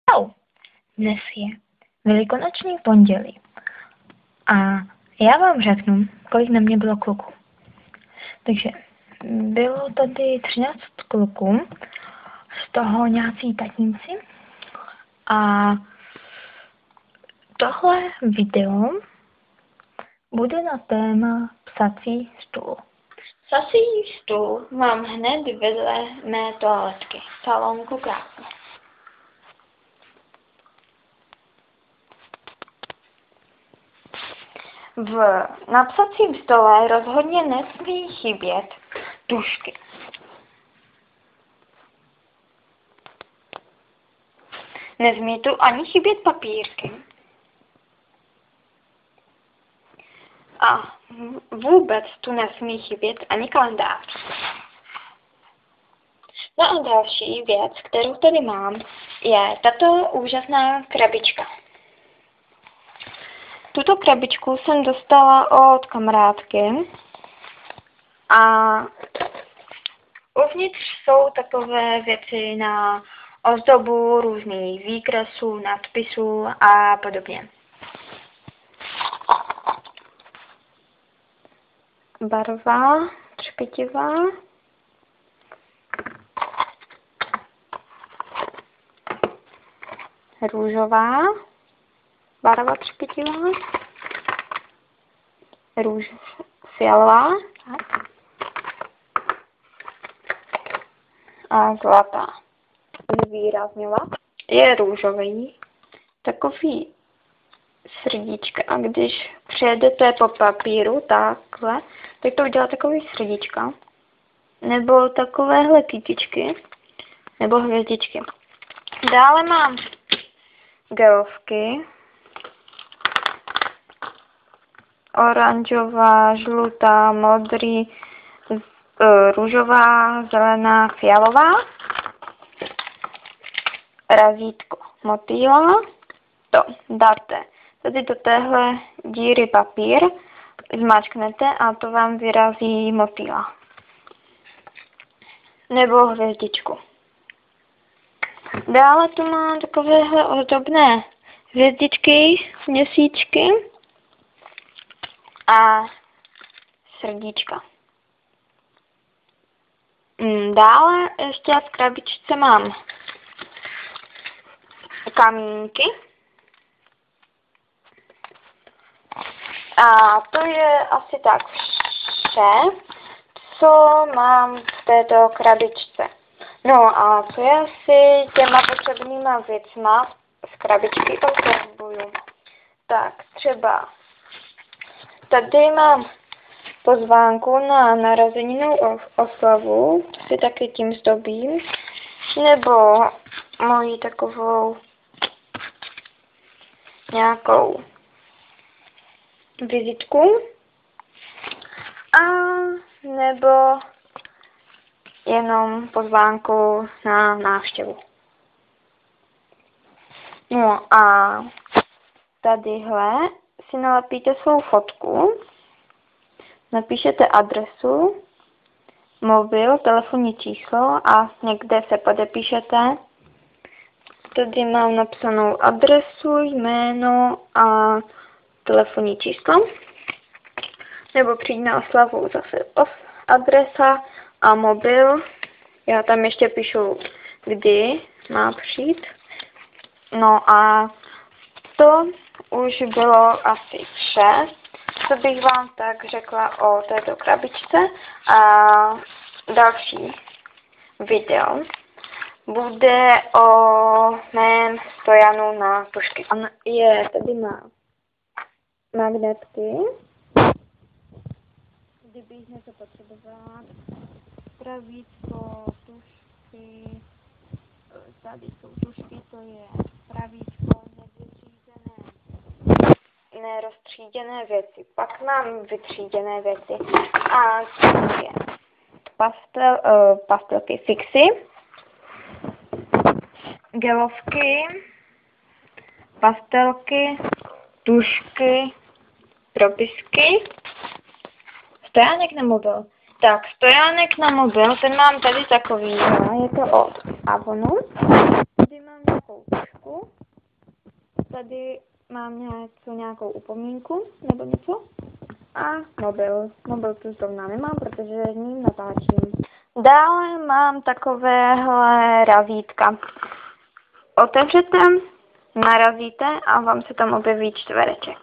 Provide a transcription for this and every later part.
Čau! Dnes je velikonoční pondělí a já vám řeknu, kolik na mě bylo kluků. Takže bylo tady 13 kluků, z toho nějací tatínci a tohle video bude na téma psací stůl. Psací stůl mám hned vedle mé toaletky, salonku krásně. Na psacím stole rozhodně nesmí chybět tužky. Nesmí tu ani chybět papírky. A vůbec tu nesmí chybět ani kalendář. No a další věc, kterou tady mám, je tato úžasná krabička. Tuto krabičku jsem dostala od kamarádky a uvnitř jsou takové věci na ozdobu, různých výkresů, nadpisů a podobně. Barva třpitivá. Růžová. Barva třpitivá. Fialová. A zlatá. Zvýrazňovat. Je růžový. Takový srdíčka. A když přejedete po papíru takhle, tak to udělá takový srdíčka. Nebo takovéhle kytičky. Nebo hvězdičky. Dále mám gelovky. Oranžová, žlutá, modrý, růžová, zelená, fialová. Razítko motýla. To dáte tady do téhle díry papír, zmáčknete a to vám vyrazí motýla. Nebo hvězdičku. Dále tu mám takovéhle ozdobné hvězdičky, měsíčky a srdíčka. Dále ještě v krabičce mám kamínky. A to je asi tak vše, co mám v této krabičce. No a co já si těma potřebnýma věcma z krabičky oslavuju. Tak třeba tady mám pozvánku na narozeninovou oslavu, si taky tím zdobím, nebo moji takovou nějakou vizitku, a nebo jenom pozvánku na návštěvu. No a tadyhle si nalepíte svou fotku, napíšete adresu, mobil, telefonní číslo a někde se podepíšete. Tady mám napsanou adresu, jméno a telefonní číslo. Nebo přijď na oslavu zase adresa a mobil. Já tam ještě píšu, kdy má přijít. No a to už bylo asi vše, co bych vám tak řekla o této krabičce. A další video bude o mém stojanu na tužky. Tady má magnetky. Kdybych něco potřebovala, pravíčko, tužky, tady jsou tužky, to je pravíčko, neroztříděné věci. Pak mám vytříděné věci. A to je pastelky fixy, gelovky, pastelky, tužky, propisky, stojánek na mobil. Tak, stojánek na mobil, ten mám tady takový, je to od Avonu. Tady mám takovou tužku. tady mám nějakou upomínku nebo něco. A mobil. Mobil tu zrovna nemám, protože s ním natáčím. Dále mám takovéhle razítka. Otevřete, narazíte a vám se tam objeví čtvereček.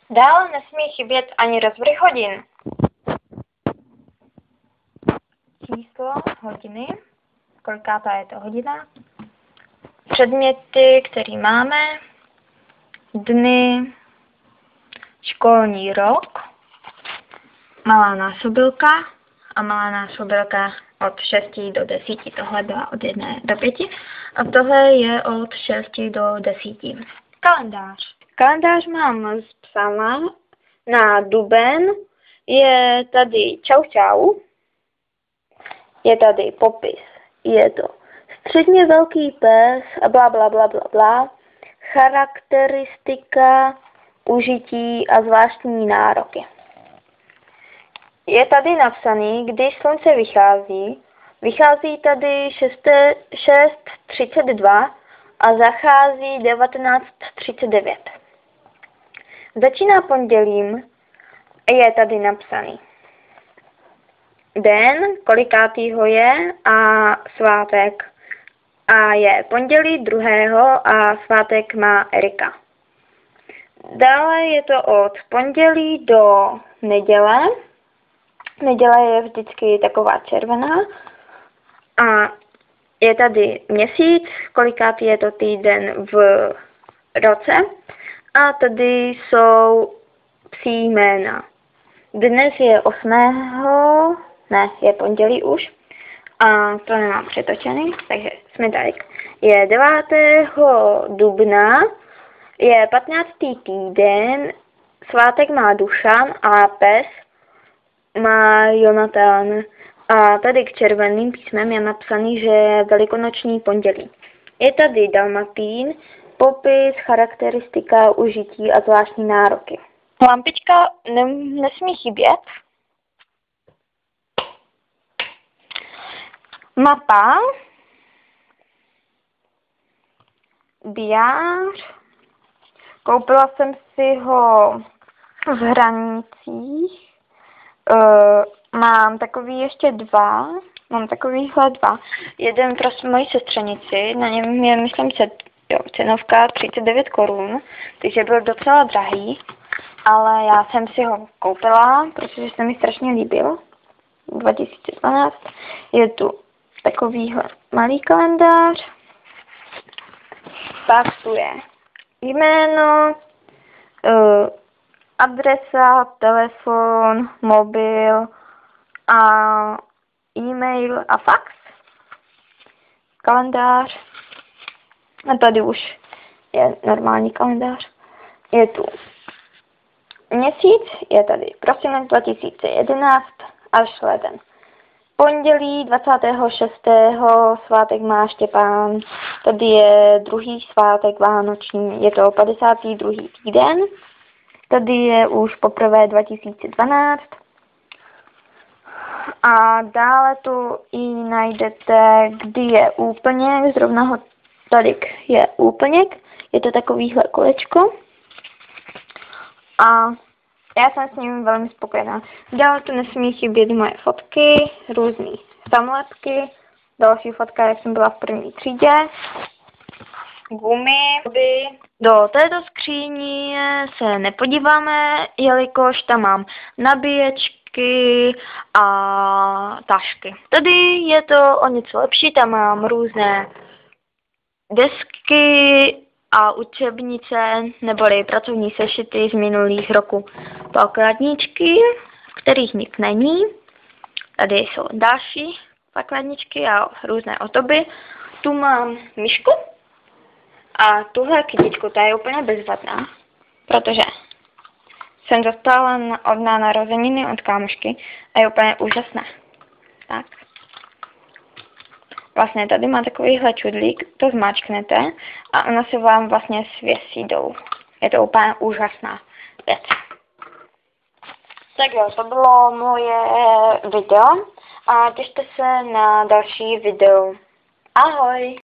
Dále nesmí chybět ani rozvrh hodin. Číslo hodiny, kolikátá je to hodina, předměty, které máme, dny, školní rok, malá násobilka a malá násobilka od 6 do 10. Tohle byla od 1 do 5 a tohle je od 6 do 10. Kalendář. Kalendář mám zpsána na duben. Je tady čau čau. Je tady popis. Je to středně velký pes a bla bla bla bla bla. Charakteristika, užití a zvláštní nároky. Je tady napsaný, když slunce vychází. Vychází tady 6:32 a zachází 19:39. Začíná pondělím, je tady napsaný den, kolikátýho je a svátek. A je pondělí 2. a svátek má Erika. Dále je to od pondělí do neděle. Neděle je vždycky taková červená. A je tady měsíc, kolikátý je to týden v roce. A tady jsou psí jména. Dnes je 8. Ne, je pondělí už. A to nemám přetočený, takže jsme tady. Je 9. dubna, je 15. týden, svátek má Dušan a pes má Jonatán. A tady k červeným písmem je napsaný, že je velikonoční pondělí. Je tady Dalmatín, popis, charakteristika, užití a zvláštní nároky. Lampička nesmí chybět. Mapa. Diář. Koupila jsem si ho v Hranicích. Mám takový ještě 2. Mám takovýhle 2. Jeden pro moji sestřenici. Na něm je, myslím, cenovka 39 korun. Takže byl docela drahý. Ale já jsem si ho koupila, protože se mi strašně líbil. 2012. Je tu takovýhle malý kalendář. Pak tu je jméno, adresa, telefon, mobil a e-mail a fax. Kalendář. A tady už je normální kalendář. Je tu měsíc, je tady prosinec 2011 až leden. Pondělí 26. svátek má Štěpán. Tady je druhý svátek vánoční, je to 52. týden. Tady je už poprvé 2012. A dále tu i najdete, kdy je úplněk, zrovna ho tady je úplněk. Je to takovýhle kolečko. A já jsem s ním velmi spokojená. Dále tu nesmí chybět moje fotky, různé samolepky. Další fotka, jak jsem byla v první třídě. Gumy. Do této skříně se nepodíváme, jelikož tam mám nabíječky a tašky. Tady je to o něco lepší, tam mám různé desky a učebnice neboli pracovní sešity z minulých roků. Pokladničky, kterých nic není. Tady jsou další pokladničky a různé ozdoby. Tu mám myšku a tuhle kytičku, ta je úplně bezvadná, protože jsem dostala na narozeniny od kámošky a je úplně úžasná. Tak. Vlastně tady má takovýhle čudlík, to zmáčknete a ona se vám vlastně svěsí dolů. Je to úplně úžasná věc. Tak jo, to bylo moje video a těšte se na další video. Ahoj!